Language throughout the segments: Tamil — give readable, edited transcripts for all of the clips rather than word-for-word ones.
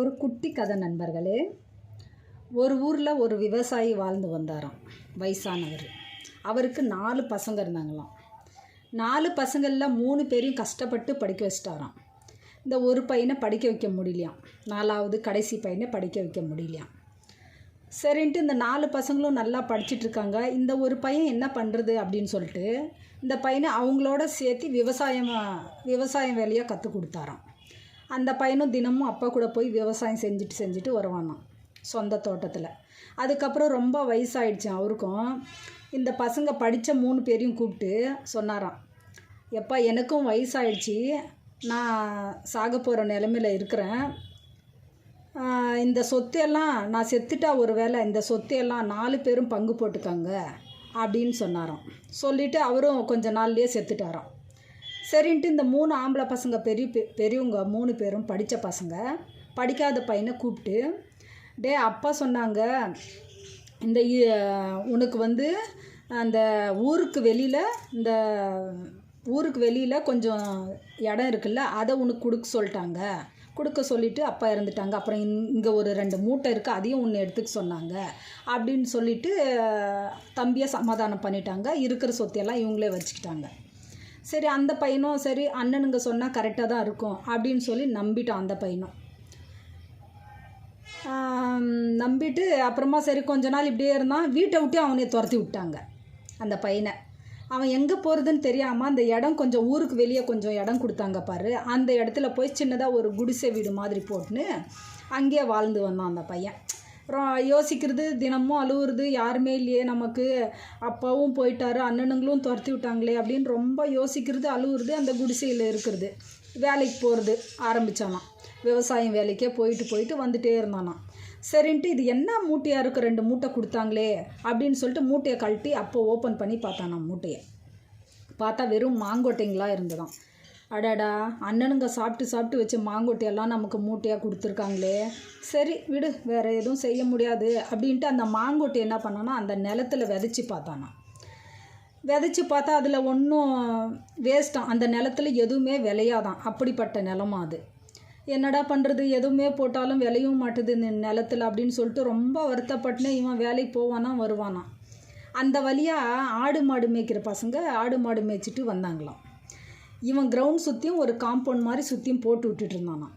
ஒரு குட்டி கதை நண்பர்களே. ஒரு ஊரில் ஒரு விவசாயி வாழ்ந்து வந்தாராம். வயசானவர். அவருக்கு 4 பசங்க இருந்தாங்களாம். 4 பசங்களில் 3 பேரையும் கஷ்டப்பட்டு படிக்க வச்சிட்டாராம். இந்த ஒரு பையனை படிக்க வைக்க முடியலையாம். 4வது கடைசி பையனை படிக்க வைக்க முடியலையாம். சரின்ட்டு இந்த 4 பசங்களும் நல்லா படிச்சிட்ருக்காங்க. இந்த ஒரு பையன் என்ன பண்ணுறது அப்படின்னு சொல்லிட்டு இந்த பையனை அவங்களோட சேர்த்து விவசாயம் வேலையாக கற்றுக் கொடுத்தாராம். அந்த பையனும் தினமும் அப்பா கூட போய் விவசாயம் செஞ்சுட்டு வருவானாம் சொந்த தோட்டத்தில். அதுக்கப்புறம் ரொம்ப வயசாகிடுச்சு அவருக்கும். இந்த பசங்க படித்த 3 பேரையும் கூப்பிட்டு சொன்னாராம், எப்பா எனக்கும் வயசாகிடுச்சு, நான் சாக போகிற நிலமையில் இருக்கிறேன். இந்த சொத்தையெல்லாம் நான் செத்துட்டா ஒரு வேளை இந்த சொத்தையெல்லாம் 4 பேரும் பங்கு போட்டுக்காங்க அப்படின்னு சொன்னாராம். சொல்லிவிட்டு அவரும் கொஞ்ச நாள்லேயே செத்துட்டாராம். சரின்ட்டு இந்த 3 ஆம்பளை பசங்க பெரியவங்க 3 பேரும் படித்த பசங்க படிக்காத பையனை கூப்பிட்டு, டே அப்பா சொன்னாங்க இந்த உனக்கு அந்த ஊருக்கு வெளியில் கொஞ்சம் இடம் இருக்குல்ல, அதை உனக்கு கொடுக்க சொல்லிவிட்டு அப்பா இறந்துட்டாங்க. அப்புறம் இங்கே ஒரு 2 மூட்டை இருக்குது, அதையும் ஒன்று எடுத்துக்க சொன்னாங்க அப்படின்னு சொல்லிவிட்டு தம்பியை சமாதானம் பண்ணிட்டாங்க. இருக்கிற சொத்தையெல்லாம் இவங்களே வச்சுக்கிட்டாங்க. சரி, அந்த பையனும் சரி அண்ணனுங்க சொன்னால் கரெக்டாக தான் இருக்கும் அப்படின்னு சொல்லி நம்பிட்டான். அந்த பையனும் நம்பிட்டு அப்புறமா சரி கொஞ்ச நாள் இப்படியே இருந்தான். வீட்டை விட்டு அவனை துரத்தி விட்டாங்க அந்த பையனை. அவன் எங்கே போகிறதுன்னு தெரியாமல் அந்த இடம் கொஞ்சம் ஊருக்கு வெளியே கொஞ்சம் இடம் கொடுத்தாங்க பாரு, அந்த இடத்துல போய் சின்னதாக ஒரு குடிசை வீடு மாதிரி போட்டுன்னு அங்கேயே வாழ்ந்து வந்தான் அந்த பையன். யோசிக்கிறது, தினமும் அழுவுறது, யாருமே இல்லையே நமக்கு, அப்பாவும் போயிட்டாரு, அண்ணனுங்களும் துரத்தி விட்டாங்களே அப்படின்னு ரொம்ப யோசிக்கிறது, அழுவுறது, அந்த குடிசையில் இருக்கிறது. வேலைக்கு போகிறது ஆரம்பித்தானாம். விவசாயம் வேலைக்கே போயிட்டு வந்துட்டே இருந்தானாம். சரின்ட்டு இது என்ன மூட்டையாக இருக்குது, 2 மூட்டை கொடுத்தாங்களே அப்படின்னு சொல்லிட்டு மூட்டையை கழட்டி அப்போ ஓப்பன் பண்ணி பார்த்தானாம். மூட்டையை பார்த்தா வெறும் மாங்கொட்டைங்களாக இருந்ததாம். அடாடா, அண்ணனுங்க சாப்பிட்டு வச்ச மாங்கொட்டையெல்லாம் நமக்கு மூட்டையாக கொடுத்துருக்காங்களே, சரி விடு, வேறு எதுவும் செய்ய முடியாது அப்படின்ட்டு அந்த மாங்கொட்டை என்ன பண்ணானா அந்த நிலத்துல விதைச்சி பார்த்தானா. விதைச்சி பார்த்தா அதில் ஒன்றும் வேஸ்ட்டான். அந்த நிலத்துல எதுவுமே விளையாதான். அப்படிப்பட்ட நிலமா அது. என்னடா பண்ணுறது, எதுவுமே போட்டாலும் விளையவும் மாட்டுது இந்த நிலத்தில் அப்படின்னு சொல்லிட்டு ரொம்ப வருத்தப்பட்டுன்னு இவன் வேலைக்கு போவானா வருவானா. அந்த வழியாக ஆடு மாடு மேய்க்கிற பசங்க ஆடு மாடு மேய்ச்சிட்டு வந்தாங்களாம். இவன் கிரவுண்ட் சுற்றியும் ஒரு காம்பவுண்ட் மாதிரி சுற்றியும் போட்டு விட்டுட்டு இருந்தானா.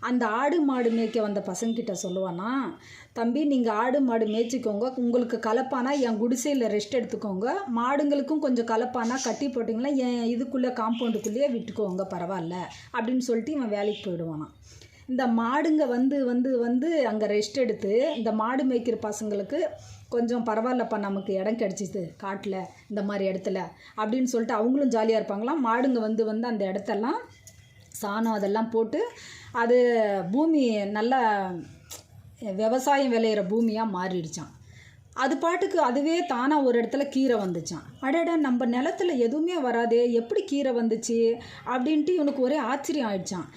அந்த ஆடு மாடு மேய்க்க வந்த பசங்கிட்ட சொல்லுவானா, தம்பி நீங்கள் ஆடு மாடு மேய்ச்சிக்கோங்க, உங்களுக்கு கலப்பானா என் குடிசையில் ரெஸ்ட் எடுத்துக்கோங்க, மாடுங்களுக்கும் கொஞ்சம் கலப்பானா கட்டி போட்டிங்களா என் இதுக்குள்ளே காம்பவுண்டுக்குள்ளேயே விட்டுக்கோங்க, பரவாயில்ல அப்படின்னு சொல்லிட்டு இவன் வேலைக்கு போயிடுவானா. இந்த மாடுங்க வந்து அங்கே ரெஸ்ட் எடுத்து இந்த மாடு மேய்க்கிற பசங்களுக்கு கொஞ்சம் பரவாயில்லப்பா, நமக்கு இடம் கிடச்சிது காட்டில் இந்த மாதிரி இடத்துல அப்படின்னு சொல்லிட்டு அவங்களும் ஜாலியாக இருப்பாங்களாம். மாடுங்க வந்து அந்த இடத்தெல்லாம் சாணம் அதெல்லாம் போட்டு அது பூமி நல்லா விவசாயம் விளையிற பூமியாக மாறிடுச்சான். அது பாட்டுக்கு அதுவே தானாக ஒரு இடத்துல கீரை வந்துச்சான். அடடா, நம்ம நிலத்தில் எதுவுமே வராதே, எப்படி கீரை வந்துச்சு அப்படின்ட்டு இவனுக்கு ஒரே ஆச்சரியம் ஆயிடுச்சான்.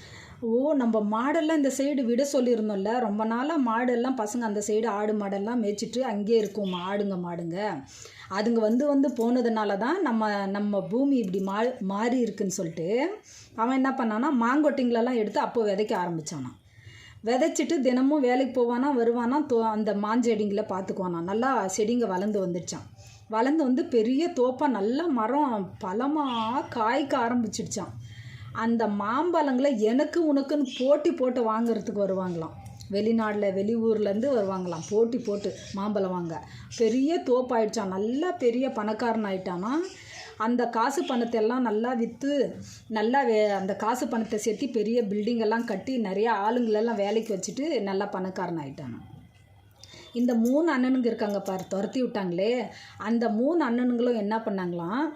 ஓ, நம்ம மாடெல்லாம் இந்த சைடு விட சொல்லியிருந்தோம்ல, ரொம்ப நாளாக மாடெல்லாம் பசங்க அந்த சைடு ஆடு மாடெல்லாம் மேய்ச்சிட்டு அங்கேயே இருக்கும் மாடுங்க அதுங்க வந்து போனதுனால தான் நம்ம பூமி இப்படி மாறி இருக்குன்னு சொல்லிட்டு அவன் என்ன பண்ணானா மாங்கொட்டைங்களெல்லாம் எடுத்து அப்போ விதைக்க ஆரம்பித்தானா. விதைச்சிட்டு தினமும் வேலைக்கு போவானா வருவானா, அந்த மாஞ்செடிங்களை பார்த்துக்குவானா. நல்லா செடிங்க வளர்ந்து வந்துடுச்சான். வளர்ந்து பெரிய தோப்பாக நல்ல மரம் பழமாக காய்க்க ஆரம்பிச்சிடுச்சான். அந்த மாம்பழங்களை எனக்கு உனக்குன்னு போட்டு வாங்கிறதுக்கு வருவாங்களாம். வெளியூர்லேருந்து வருவாங்களாம் போட்டு மாம்பழம் வாங்க. பெரிய தோப்பாயிடுச்சான். நல்லா பெரிய பணக்காரன் ஆயிட்டானா. அந்த காசு பணத்தை எல்லாம் நல்லா விற்று நல்லா அந்த காசு பணத்தை சேர்த்து பெரிய பில்டிங்கெல்லாம் கட்டி நிறைய ஆளுங்களெல்லாம் வேலைக்கு வச்சுட்டு நல்லா பணக்காரன் ஆயிட்டானா. இந்த 3 அண்ணனுங்க இருக்காங்க பாரு, துரத்தி விட்டாங்களே, அந்த 3 அண்ணனுங்களும் என்ன பண்ணாங்களாம்,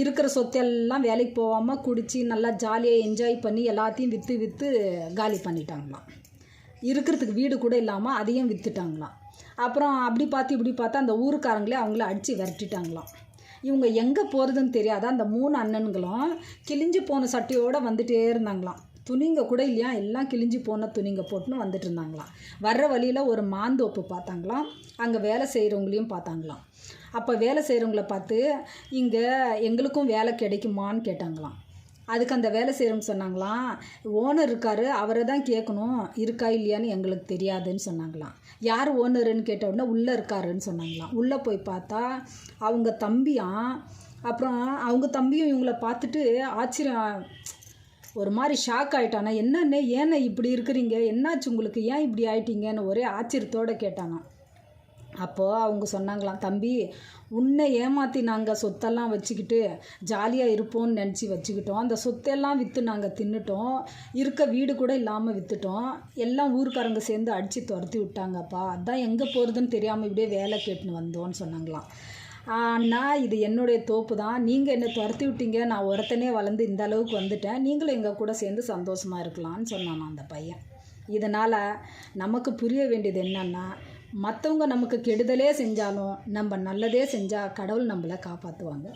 இருக்கிற சொத்தெல்லாம் வேலைக்கு போகாமல் குடித்து நல்லா ஜாலியாக என்ஜாய் பண்ணி எல்லாத்தையும் விற்று காலி பண்ணிட்டாங்களாம். இருக்கிறதுக்கு வீடு கூட இல்லாமல் அதையும் விற்றுட்டாங்களாம். அப்புறம் அப்படி இப்படி பார்த்தா அந்த ஊருக்காரங்களே அவங்கள அடித்து விரட்டிட்டாங்களாம். இவங்க எங்கே போகிறதுன்னு தெரியாத அந்த 3 அண்ணனுங்களும் கிழிஞ்சு போன சட்டையோடு வந்துட்டே இருந்தாங்களாம். துணிங்க கூட இல்லையா, எல்லாம் கிழிஞ்சு போன துணிங்க போட்டுன்னு வந்துட்டு இருந்தாங்களாம். வர்ற வழியில் ஒரு மாந்தோப்பு பார்த்தாங்களாம். அங்கே வேலை செய்கிறவங்களையும் பார்த்தாங்களாம். அப்போ வேலை செய்கிறவங்கள பார்த்து, இங்கே எங்களுக்கும் வேலை கிடைக்குமான்னு கேட்டாங்களாம். அதுக்கு அந்த வேலை செய்கிறவங்க சொன்னாங்களாம், ஓனர் இருக்கார், அவரை தான் கேட்கணும், இருக்கா இல்லையான்னு எங்களுக்கு தெரியாதுன்னு சொன்னாங்களாம். யார் ஓனருன்னு கேட்ட உடனே உள்ளே இருக்காருன்னு சொன்னாங்களாம். உள்ளே போய் பார்த்தா அவங்க தம்பியாம். அப்புறம் அவங்க தம்பியும் இவங்கள பார்த்துட்டு ஆச்சரியம், ஒரு மாதிரி ஷாக் ஆகிட்டானா. என்னண்ணே, ஏண்ணே இப்படி இருக்கிறீங்க, என்னாச்சு உங்களுக்கு, ஏன் இப்படி ஆயிட்டீங்கன்னு ஒரே ஆச்சரியத்தோடு கேட்டானாம். அப்போது அவங்க சொன்னாங்களாம், தம்பி உன்னை ஏமாற்றி நாங்கள் சொத்தெல்லாம் வச்சுக்கிட்டு ஜாலியாக இருப்போம்னு நினச்சி வச்சுக்கிட்டோம். அந்த சொத்தெல்லாம் விற்று நாங்கள் தின்னுட்டோம், இருக்க வீடு கூட இல்லாமல் விற்றுட்டோம். எல்லாம் ஊருக்காரங்க சேர்ந்து அடித்து துரத்தி விட்டாங்கப்பா. அதான் எங்கே போகிறதுன்னு தெரியாமல் இப்படியே வேலை கேட்டுன்னு வந்தோன்னு சொன்னாங்களாம். அண்ணா, இது என்னுடைய தோப்பு தான், நீங்கள் என்னை துரத்தி விட்டீங்க, நான் ஒருத்தனே வளர்ந்து இந்த அளவுக்கு வந்துட்டேன், நீங்களும் எங்கள் கூட சேர்ந்து சந்தோஷமாக இருக்கலாம்னு சொன்னானா அந்த பையன். இதனால் நமக்கு புரிய வேண்டியது என்னன்னா, மற்றவங்க நமக்கு கெடுதலே செஞ்சாலும் நம்ம நல்லதே செஞ்சால் கடவுள் நம்மளை காப்பாற்றுவாங்க.